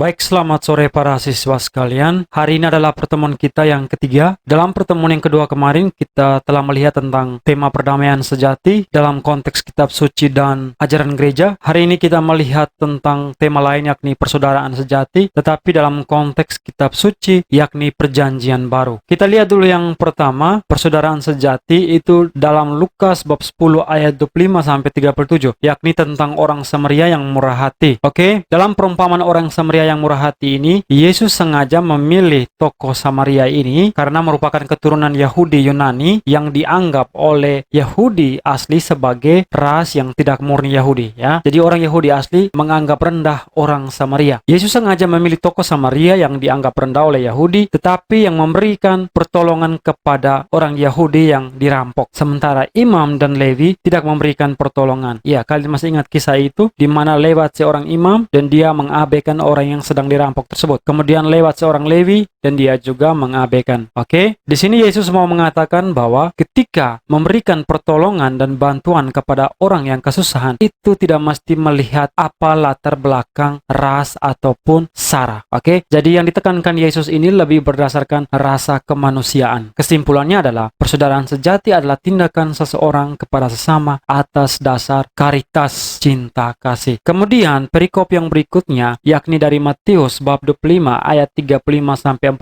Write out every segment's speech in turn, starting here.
Baik, selamat sore para siswa sekalian. Hari ini adalah pertemuan kita yang ketiga. Dalam pertemuan yang kedua kemarin, kita telah melihat tentang tema perdamaian sejati dalam konteks kitab suci dan ajaran gereja. Hari ini kita melihat tentang tema lain yakni persaudaraan sejati, tetapi dalam konteks kitab suci yakni perjanjian baru. Kita lihat dulu yang pertama, persaudaraan sejati itu dalam Lukas bab 10 ayat 25-37, yakni tentang orang Samaria yang murah hati. Oke, dalam perumpamaan orang Samaria yang murah hati ini, Yesus sengaja memilih tokoh Samaria ini karena merupakan keturunan Yahudi Yunani yang dianggap oleh Yahudi asli sebagai ras yang tidak murni Yahudi, ya. Jadi orang Yahudi asli menganggap rendah orang Samaria. Yesus sengaja memilih tokoh Samaria yang dianggap rendah oleh Yahudi, tetapi yang memberikan pertolongan kepada orang Yahudi yang dirampok. Sementara imam dan Lewi tidak memberikan pertolongan. Ya, kalian masih ingat kisah itu di mana lewat seorang imam dan dia mengabaikan orang yang sedang dirampok tersebut. Kemudian lewat seorang Lewi dan dia juga mengabaikan. Oke, di sini Yesus mau mengatakan bahwa ketika memberikan pertolongan dan bantuan kepada orang yang kesusahan, itu tidak mesti melihat apa latar belakang ras ataupun sara. Oke, jadi yang ditekankan Yesus ini lebih berdasarkan rasa kemanusiaan. Kesimpulannya adalah persaudaraan sejati adalah tindakan seseorang kepada sesama atas dasar karitas, cinta kasih. Kemudian perikop yang berikutnya yakni dari Matius bab 25 ayat 35-46.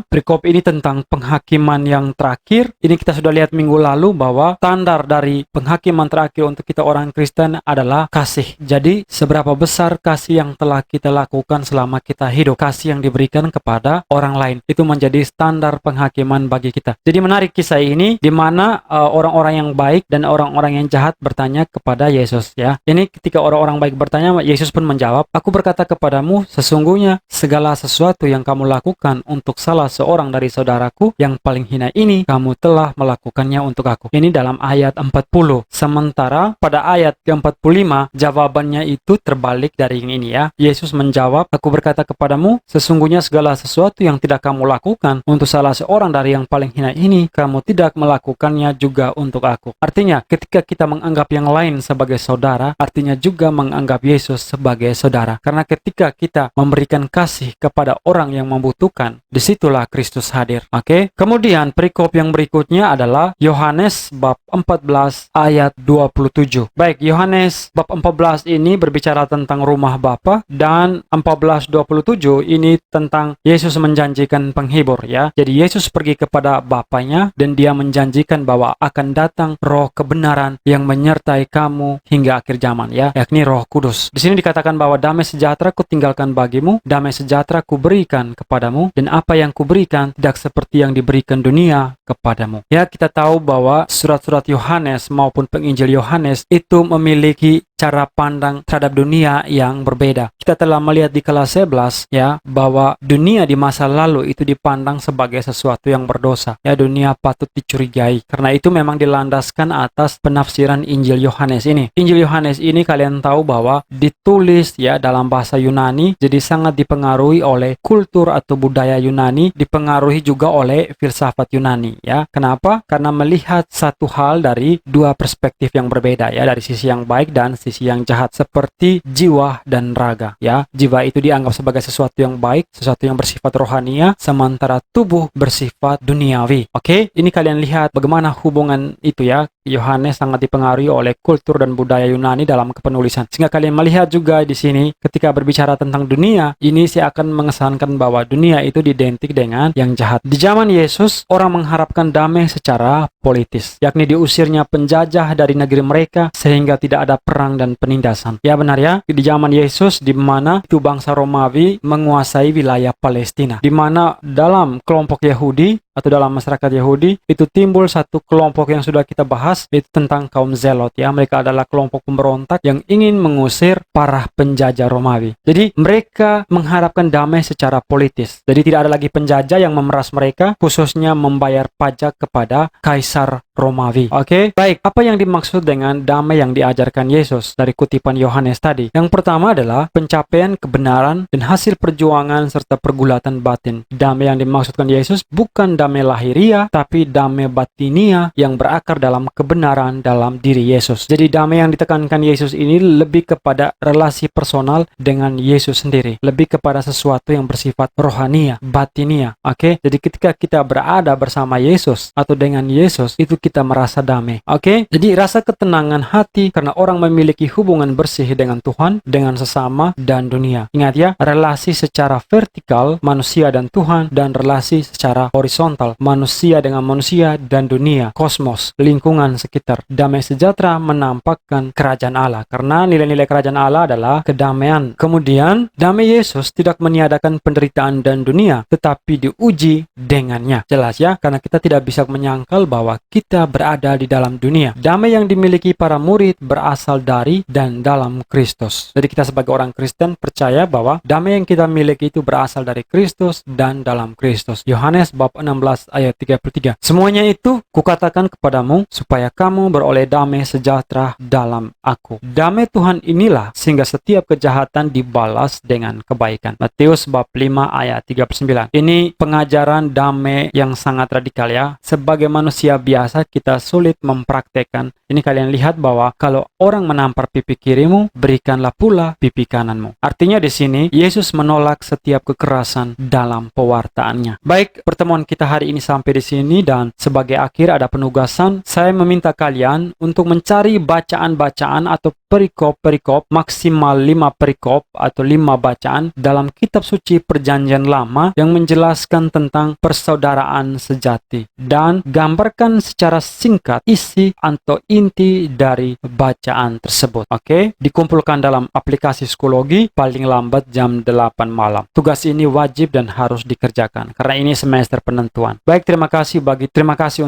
Perikop ini tentang penghakiman yang terakhir. Ini kita sudah lihat minggu lalu bahwa standar dari penghakiman terakhir untuk kita orang Kristen adalah kasih. Jadi seberapa besar kasih yang telah kita lakukan selama kita hidup, kasih yang diberikan kepada orang lain, itu menjadi standar penghakiman bagi kita. Jadi menarik kisah ini di mana orang-orang yang baik dan orang-orang yang jahat bertanya kepada Yesus, ya. Ini ketika orang-orang baik bertanya, Yesus pun menjawab, "Aku berkata kepadamu, sesungguhnya segala sesuatu yang kamu lakukan untuk salah seorang dari saudaraku yang paling hina ini, kamu telah melakukannya untuk aku." Ini dalam ayat 40. Sementara pada ayat ke-45, jawabannya itu terbalik dari yang ini, ya. Yesus menjawab, "Aku berkata kepadamu, sesungguhnya segala sesuatu yang tidak kamu lakukan untuk salah seorang dari yang paling hina ini, kamu tidak melakukannya juga untuk aku." Artinya, ketika kita menganggap yang lain sebagai saudara, artinya juga menganggap Yesus sebagai saudara. Karena ketika kita memberikan kasih kepada orang yang membutuhkan, disitulah Kristus hadir. Oke? Kemudian perikop yang berikutnya adalah Yohanes bab 14 ayat 27. Baik, Yohanes bab 14 ini berbicara tentang rumah Bapa, dan 14:27 ini tentang Yesus menjanjikan penghibur, ya. Jadi Yesus pergi kepada Bapanya dan dia menjanjikan bahwa akan datang roh kebenaran yang menyertai kamu hingga akhir zaman, ya, yakni Roh Kudus. Di sini dikatakan bahwa damai sejahtera kutinggalkan bagimu, damai sejahtera kuberikan kepadamu, dan apa yang kuberikan tidak seperti yang diberikan dunia kepadamu. Ya, kita tahu bahwa surat-surat Yohanes maupun penginjil Yohanes itu memiliki cara pandang terhadap dunia yang berbeda. Kita telah melihat di kelas 11, ya, bahwa dunia di masa lalu itu dipandang sebagai sesuatu yang berdosa. Ya, dunia patut dicurigai. Karena itu memang dilandaskan atas penafsiran Injil Yohanes ini. Injil Yohanes ini kalian tahu bahwa ditulis, ya, dalam bahasa Yunani, jadi sangat dipengaruhi oleh kultur atau budaya Yunani, dipengaruhi juga oleh filsafat Yunani, ya. Kenapa? Karena melihat satu hal dari dua perspektif yang berbeda, ya, dari sisi yang baik dan sisi yang jahat, seperti jiwa dan raga, ya. Jiwa itu dianggap sebagai sesuatu yang baik, sesuatu yang bersifat rohania, sementara tubuh bersifat duniawi. Oke, ini kalian lihat bagaimana hubungan itu, ya. Yohanes sangat dipengaruhi oleh kultur dan budaya Yunani dalam kepenulisan. Sehingga kalian melihat juga di sini ketika berbicara tentang dunia, ini saya akan mengesankan bahwa dunia itu identik dengan yang jahat. Di zaman Yesus, orang mengharapkan damai secara politis, yakni diusirnya penjajah dari negeri mereka sehingga tidak ada perang dan penindasan. Ya, benar, ya. Di zaman Yesus, di mana itu bangsa Romawi menguasai wilayah Palestina, di mana dalam kelompok Yahudi atau dalam masyarakat Yahudi itu timbul satu kelompok yang sudah kita bahas, itu tentang kaum Zelot, ya. Mereka adalah kelompok pemberontak yang ingin mengusir para penjajah Romawi. Jadi mereka mengharapkan damai secara politis. Jadi tidak ada lagi penjajah yang memeras mereka, khususnya membayar pajak kepada Kaisar Romawi. Oke, baik. Apa yang dimaksud dengan damai yang diajarkan Yesus dari kutipan Yohanes tadi? Yang pertama adalah pencapaian kebenaran dan hasil perjuangan serta pergulatan batin. Damai yang dimaksudkan Yesus bukan damai lahiria, tapi damai batinia yang berakar dalam kebenaran dalam diri Yesus. Jadi damai yang ditekankan Yesus ini lebih kepada relasi personal dengan Yesus sendiri, lebih kepada sesuatu yang bersifat rohania, batinia. Oke, jadi ketika kita berada bersama Yesus atau dengan Yesus, itu kita merasa damai. Oke, jadi rasa ketenangan hati karena orang memiliki hubungan bersih dengan Tuhan, dengan sesama, dan dunia. Ingat ya, relasi secara vertikal manusia dan Tuhan, dan relasi secara horizontal manusia dengan manusia dan dunia, kosmos, lingkungan sekitar. Damai sejahtera menampakkan kerajaan Allah, karena nilai-nilai kerajaan Allah adalah kedamaian. Kemudian, damai Yesus tidak meniadakan penderitaan dan dunia, tetapi diuji dengannya. Jelas ya, karena kita tidak bisa menyangkal bahwa kita berada di dalam dunia. Damai yang dimiliki para murid berasal dari dan dalam Kristus. Jadi kita sebagai orang Kristen percaya bahwa damai yang kita miliki itu berasal dari Kristus dan dalam Kristus. Yohanes bab 16 ayat 33. Semuanya itu kukatakan kepadamu supaya kamu beroleh damai sejahtera dalam aku. Damai Tuhan inilah sehingga setiap kejahatan dibalas dengan kebaikan. Matius bab 5 ayat 39. Ini pengajaran damai yang sangat radikal ya. Sebagai manusia biasa kita sulit mempraktekkan. Ini kalian lihat bahwa kalau orang menampar pipi kirimu, berikanlah pula pipi kananmu. Artinya di sini Yesus menolak setiap kekerasan dalam pewartaannya. Baik, pertemuan kita hari ini sampai di sini, dan sebagai akhir ada penugasan. Saya meminta kalian untuk mencari bacaan-bacaan atau perikop-perikop, maksimal 5 perikop atau 5 bacaan dalam kitab suci Perjanjian Lama yang menjelaskan tentang persaudaraan sejati, dan gambarkan secara singkat isi atau inti dari bacaan tersebut. Oke, dikumpulkan dalam aplikasi psikologi paling lambat jam 8 malam. Tugas ini wajib dan harus dikerjakan karena ini semester penentuan. Baik, terima kasih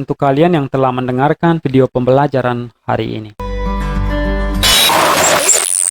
untuk kalian yang telah mendengarkan video pembelajaran hari ini.